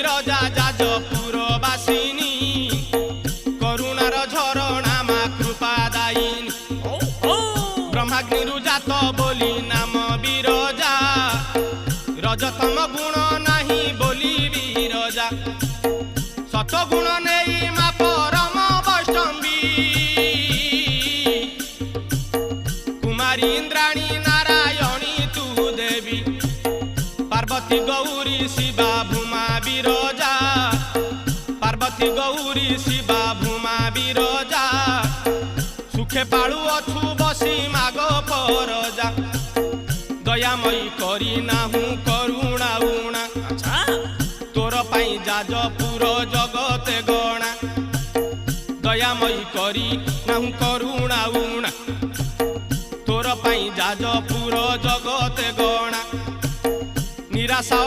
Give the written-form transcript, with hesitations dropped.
रजा जाजपुर बासिनी करुणार झरणा मा कृपा दायिनी ब्रह्माग्नि जात बोली नाम बिरजा रजतम गुण नाही बोली बिरजा सतगुण नहीं मा परम वैष्णवी कुमारी इंद्राणी नारायणी तू देवी पार्वती गौरी शिवा भूमा बिरजा पार्वती गौरी शिवा भूमा बिरजा सुखे पालु अछु बसी माग परजा दयामयी करी नाहु करुणा उणा तोर पाई जाजपुर जगते गणा दयामयी करी नाहु करुणा उणा तोर पाई जाजपुर जगते गणा निराशा